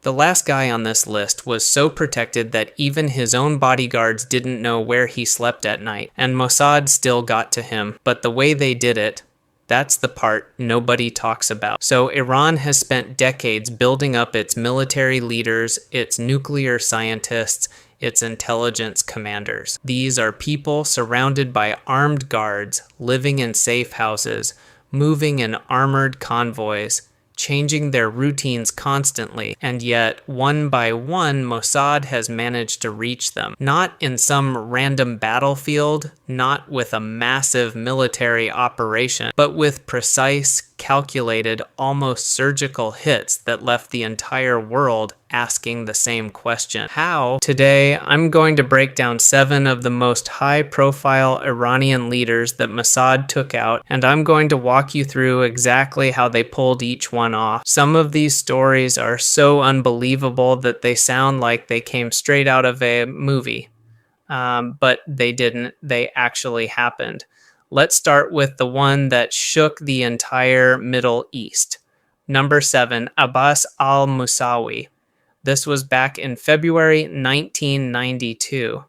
The last guy on this list was so protected that even his own bodyguards didn't know where he slept at night, and Mossad still got to him. But the way they did it, that's the part nobody talks about. So Iran has spent decades building up its military leaders, its nuclear scientists, its intelligence commanders. These are people surrounded by armed guards, living in safe houses, moving in armored convoys, changing their routines constantly, and yet, one by one, Mossad has managed to reach them. Not in some random battlefield, not with a massive military operation, but with precise, calculated, almost surgical hits that left the entire world asking the same question. How? Today, I'm going to break down 7 of the most high-profile Iranian leaders that Mossad took out, and I'm going to walk you through exactly how they pulled each one off. Some of these stories are so unbelievable that they sound like they came straight out of a movie, but they didn't. They actually happened. Let's start with the one that shook the entire Middle East. Number 7, Abbas al-Musawi. This was back in February 1992.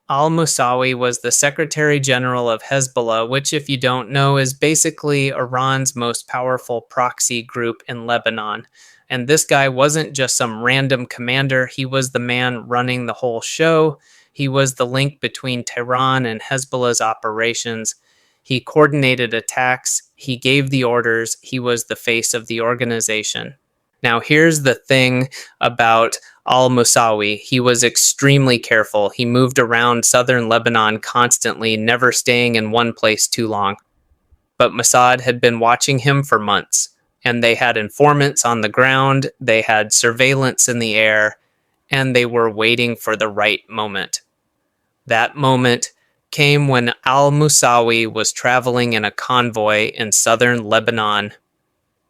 Al-Musawi was the Secretary General of Hezbollah, which, if you don't know, is basically Iran's most powerful proxy group in Lebanon. And this guy wasn't just some random commander. He was the man running the whole show. He was the link between Tehran and Hezbollah's operations. He coordinated attacks. He gave the orders. He was the face of the organization. Now, here's the thing about al-Musawi. He was extremely careful. He moved around southern Lebanon constantly, never staying in one place too long. But Mossad had been watching him for months, and they had informants on the ground, they had surveillance in the air, and they were waiting for the right moment. That moment came when al-Musawi was traveling in a convoy in southern Lebanon.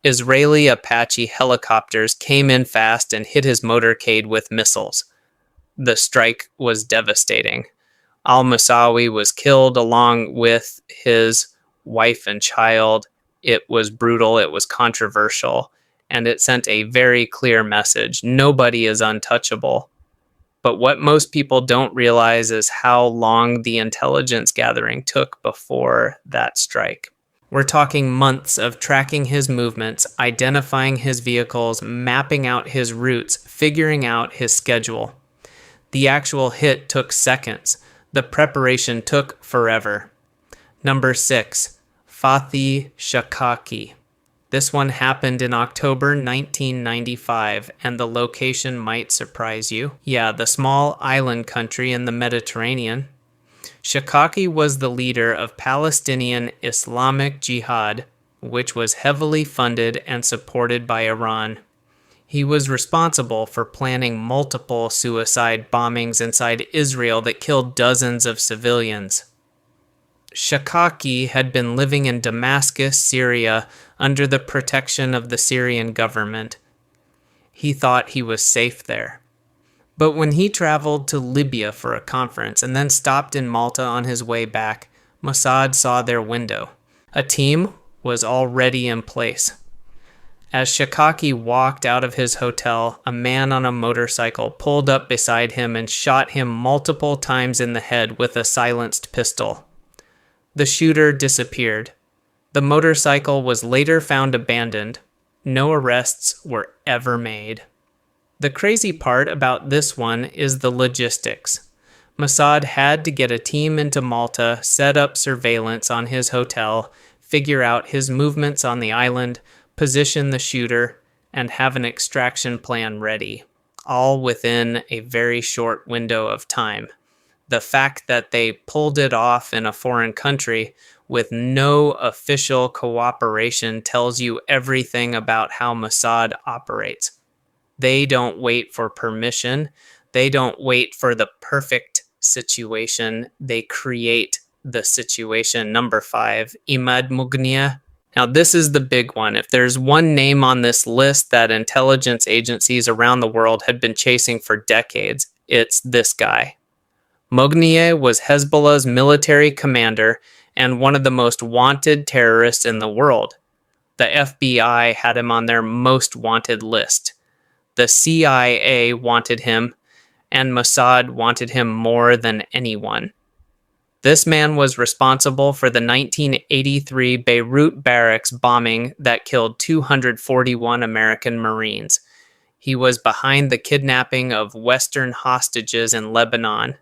Israeli Apache helicopters came in fast and hit his motorcade with missiles. The strike was devastating. Al-Musawi was killed along with his wife and child. It was brutal, it was controversial, and it sent a very clear message. Nobody is untouchable. But what most people don't realize is how long the intelligence gathering took before that strike. We're talking months of tracking his movements, identifying his vehicles, mapping out his routes, figuring out his schedule. The actual hit took seconds. The preparation took forever. Number 6, Fathi Shakaki. This one happened in October 1995, and the location might surprise you. Yeah, the small island country in the Mediterranean. Shakaki was the leader of Palestinian Islamic Jihad, which was heavily funded and supported by Iran. He was responsible for planning multiple suicide bombings inside Israel that killed dozens of civilians. Shakaki had been living in Damascus, Syria, under the protection of the Syrian government. He thought he was safe there. But when he traveled to Libya for a conference and then stopped in Malta on his way back, Mossad saw their window. A team was already in place. As Shakaki walked out of his hotel, a man on a motorcycle pulled up beside him and shot him multiple times in the head with a silenced pistol. The shooter disappeared. The motorcycle was later found abandoned. No arrests were ever made. The crazy part about this one is the logistics. Mossad had to get a team into Malta, set up surveillance on his hotel, figure out his movements on the island, position the shooter, and have an extraction plan ready, all within a very short window of time. The fact that they pulled it off in a foreign country with no official cooperation tells you everything about how Mossad operates. They don't wait for permission. They don't wait for the perfect situation. They create the situation. Number 5, Imad Mughniya. Now, this is the big one. If there's one name on this list that intelligence agencies around the world had been chasing for decades, it's this guy. Mughniya was Hezbollah's military commander and one of the most wanted terrorists in the world. The FBI had him on their most wanted list. The CIA wanted him, and Mossad wanted him more than anyone. This man was responsible for the 1983 Beirut barracks bombing that killed 241 American Marines. He was behind the kidnapping of Western hostages in Lebanon.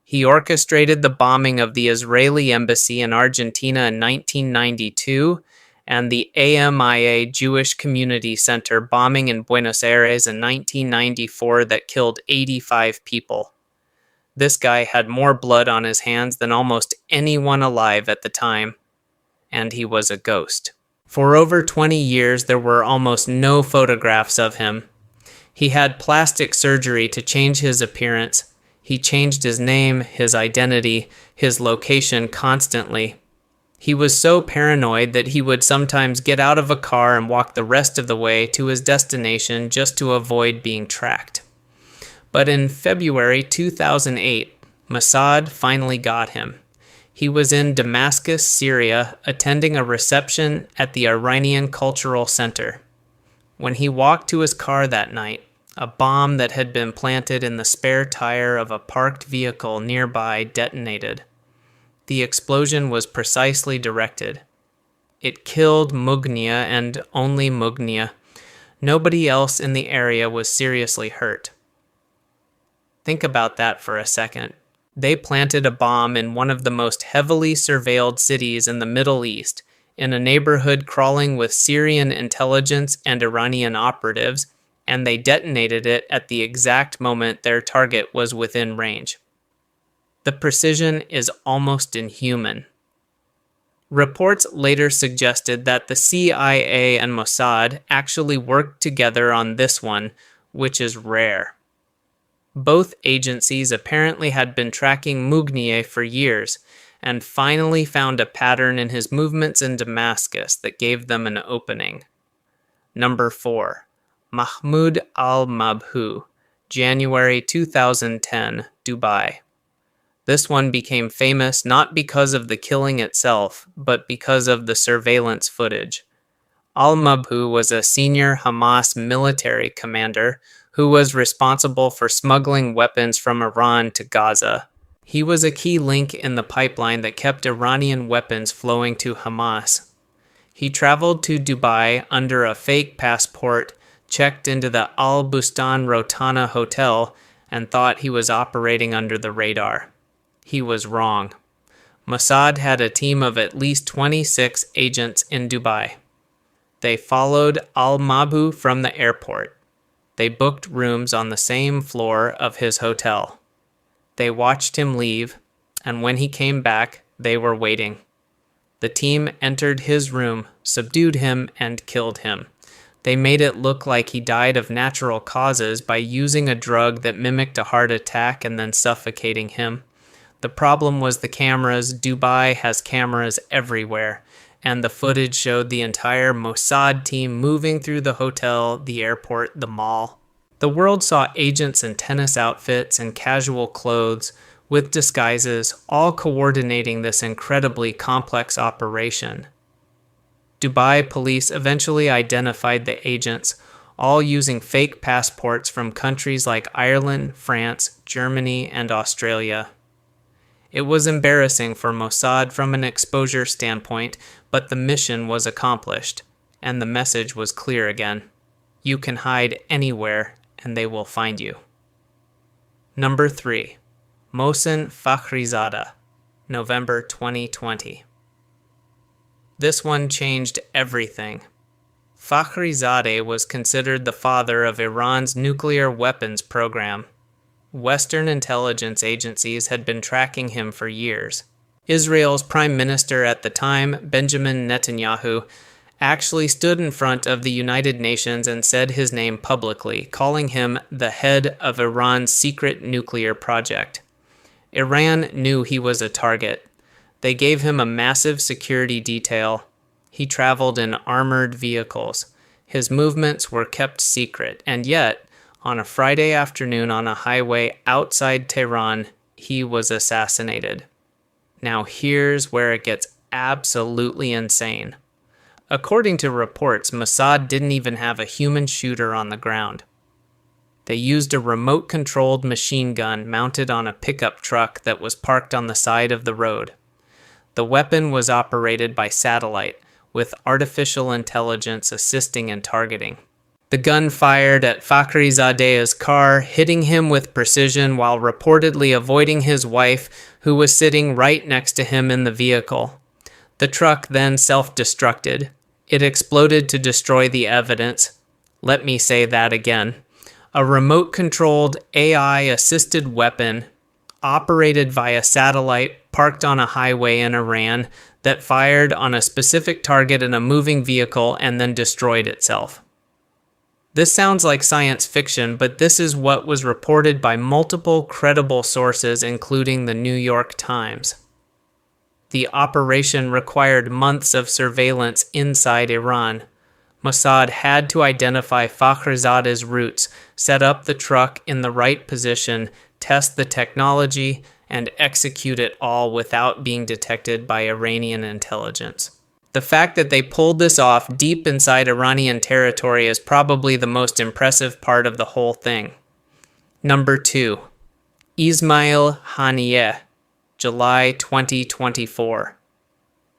He orchestrated the bombing of the Israeli embassy in Argentina in 1992 and the AMIA Jewish Community Center bombing in Buenos Aires in 1994 that killed 85 people. This guy had more blood on his hands than almost anyone alive at the time, and he was a ghost. For over 20 years, there were almost no photographs of him. He had plastic surgery to change his appearance. He changed his name, his identity, his location constantly. He was so paranoid that he would sometimes get out of a car and walk the rest of the way to his destination just to avoid being tracked. But in February 2008, Mossad finally got him. He was in Damascus, Syria, attending a reception at the Iranian Cultural Center. When he walked to his car that night, a bomb that had been planted in the spare tire of a parked vehicle nearby detonated. The explosion was precisely directed. It killed Mugnia and only Mugnia. Nobody else in the area was seriously hurt. Think about that for a second. They planted a bomb in one of the most heavily surveilled cities in the Middle East, in a neighborhood crawling with Syrian intelligence and Iranian operatives, and they detonated it at the exact moment their target was within range. The precision is almost inhuman. Reports later suggested that the CIA and Mossad actually worked together on this one, which is rare. Both agencies apparently had been tracking Mugnier for years, and finally found a pattern in his movements in Damascus that gave them an opening. Number 4. Mahmoud al-Mabhouh, January 2010, Dubai. This one became famous not because of the killing itself, but because of the surveillance footage. Al-Mabhouh was a senior Hamas military commander who was responsible for smuggling weapons from Iran to Gaza. He was a key link in the pipeline that kept Iranian weapons flowing to Hamas. He traveled to Dubai under a fake passport, checked into the Al Bustan Rotana Hotel, and thought he was operating under the radar. He was wrong. Mossad had a team of at least 26 agents in Dubai. They followed al-Mabhouh from the airport. They booked rooms on the same floor of his hotel. They watched him leave, and when he came back, they were waiting. The team entered his room, subdued him, and killed him. They made it look like he died of natural causes by using a drug that mimicked a heart attack and then suffocating him. The problem was the cameras. Dubai has cameras everywhere, and the footage showed the entire Mossad team moving through the hotel, the airport, the mall. The world saw agents in tennis outfits and casual clothes, with disguises, all coordinating this incredibly complex operation. Dubai police eventually identified the agents, all using fake passports from countries like Ireland, France, Germany, and Australia. It was embarrassing for Mossad from an exposure standpoint, but the mission was accomplished, and the message was clear again. You can hide anywhere, and they will find you. Number 3. Mohsen Fakhrizadeh, November 2020. This one changed everything. Fakhrizadeh was considered the father of Iran's nuclear weapons program. Western intelligence agencies had been tracking him for years. Israel's prime minister at the time, Benjamin Netanyahu, actually stood in front of the United Nations and said his name publicly, calling him the head of Iran's secret nuclear project. Iran knew he was a target. They gave him a massive security detail. He traveled in armored vehicles. His movements were kept secret, and yet, on a Friday afternoon on a highway outside Tehran, he was assassinated. Now here's where it gets absolutely insane. According to reports, Mossad didn't even have a human shooter on the ground. They used a remote-controlled machine gun mounted on a pickup truck that was parked on the side of the road. The weapon was operated by satellite, with artificial intelligence assisting in targeting. The gun fired at Fakhrizadeh's car, hitting him with precision while reportedly avoiding his wife, who was sitting right next to him in the vehicle. The truck then self-destructed. It exploded to destroy the evidence. Let me say that again. A remote-controlled, AI-assisted weapon operated via satellite parked on a highway in Iran that fired on a specific target in a moving vehicle and then destroyed itself. This sounds like science fiction, but this is what was reported by multiple credible sources, including the New York Times. The operation required months of surveillance inside Iran. Mossad had to identify Fakhrizadeh's routes, set up the truck in the right position, test the technology, and execute it all without being detected by Iranian intelligence. The fact that they pulled this off deep inside Iranian territory is probably the most impressive part of the whole thing. Number 2. Ismail Haniyeh, July 2024.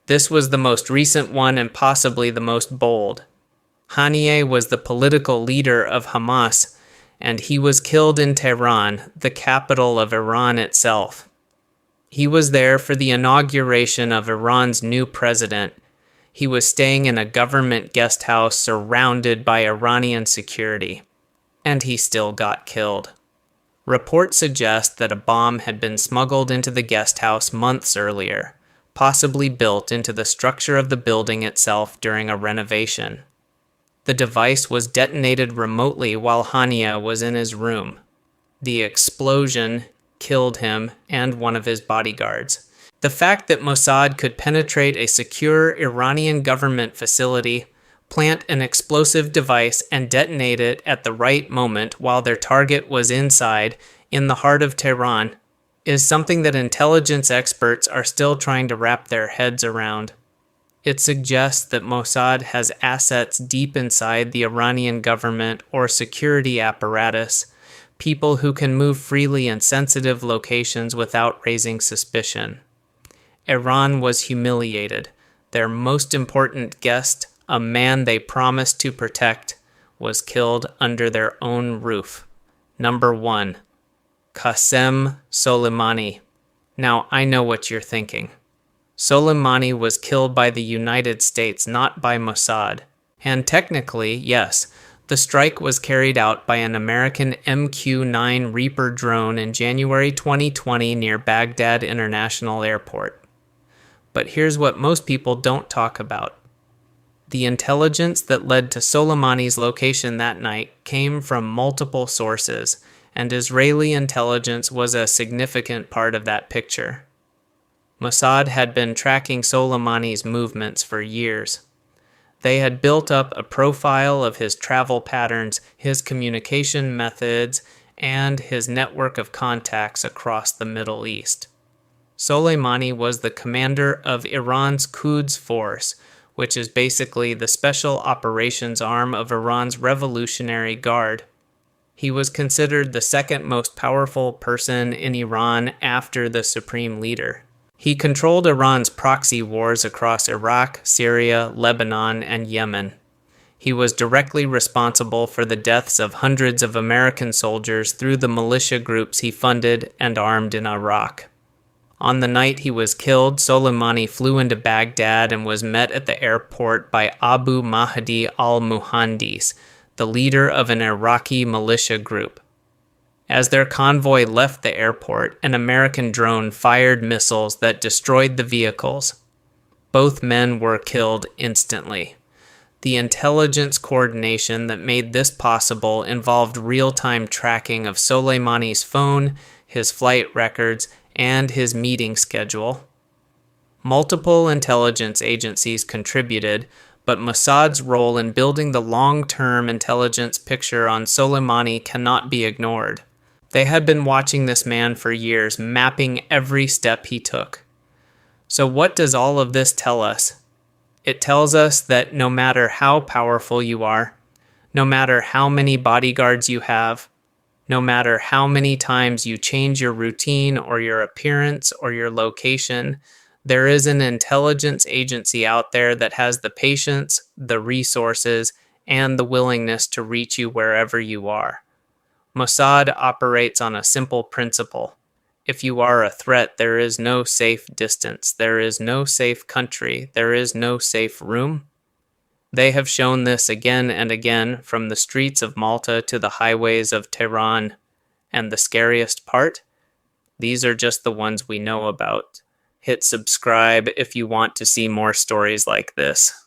This was the most recent one and possibly the most bold. Haniyeh was the political leader of Hamas, and he was killed in Tehran, the capital of Iran itself. He was there for the inauguration of Iran's new president. He was staying in a government guest house surrounded by Iranian security, and he still got killed. Reports suggest that a bomb had been smuggled into the guest house months earlier, possibly built into the structure of the building itself during a renovation. The device was detonated remotely while Haniyeh was in his room. The explosion killed him and one of his bodyguards. The fact that Mossad could penetrate a secure Iranian government facility, plant an explosive device, and detonate it at the right moment while their target was inside, in the heart of Tehran, is something that intelligence experts are still trying to wrap their heads around. It suggests that Mossad has assets deep inside the Iranian government or security apparatus, people who can move freely in sensitive locations without raising suspicion. Iran was humiliated. Their most important guest, a man they promised to protect, was killed under their own roof. Number 1. Qasem Soleimani. Now, I know what you're thinking. Soleimani was killed by the United States, not by Mossad. And technically, yes, the strike was carried out by an American MQ-9 Reaper drone in January 2020 near Baghdad International Airport. But here's what most people don't talk about. The intelligence that led to Soleimani's location that night came from multiple sources, and Israeli intelligence was a significant part of that picture. Mossad had been tracking Soleimani's movements for years. They had built up a profile of his travel patterns, his communication methods, and his network of contacts across the Middle East. Soleimani was the commander of Iran's Quds Force, which is basically the special operations arm of Iran's Revolutionary Guard. He was considered the second most powerful person in Iran after the supreme leader. He controlled Iran's proxy wars across Iraq, Syria, Lebanon, and Yemen. He was directly responsible for the deaths of hundreds of American soldiers through the militia groups he funded and armed in Iraq. On the night he was killed, Soleimani flew into Baghdad and was met at the airport by Abu Mahdi al-Muhandis, the leader of an Iraqi militia group. As their convoy left the airport, an American drone fired missiles that destroyed the vehicles. Both men were killed instantly. The intelligence coordination that made this possible involved real-time tracking of Soleimani's phone, his flight records, and his meeting schedule. Multiple intelligence agencies contributed, but Mossad's role in building the long-term intelligence picture on Soleimani cannot be ignored. They had been watching this man for years, mapping every step he took. So what does all of this tell us? It tells us that no matter how powerful you are, no matter how many bodyguards you have, No matter how many times you change your routine or your appearance or your location, there is an intelligence agency out there that has the patience, the resources, and the willingness to reach you wherever you are. Mossad operates on a simple principle. If you are a threat, there is no safe distance, there is no safe country, there is no safe room. They have shown this again and again, from the streets of Malta to the highways of Tehran. And the scariest part? These are just the ones we know about. Hit subscribe if you want to see more stories like this.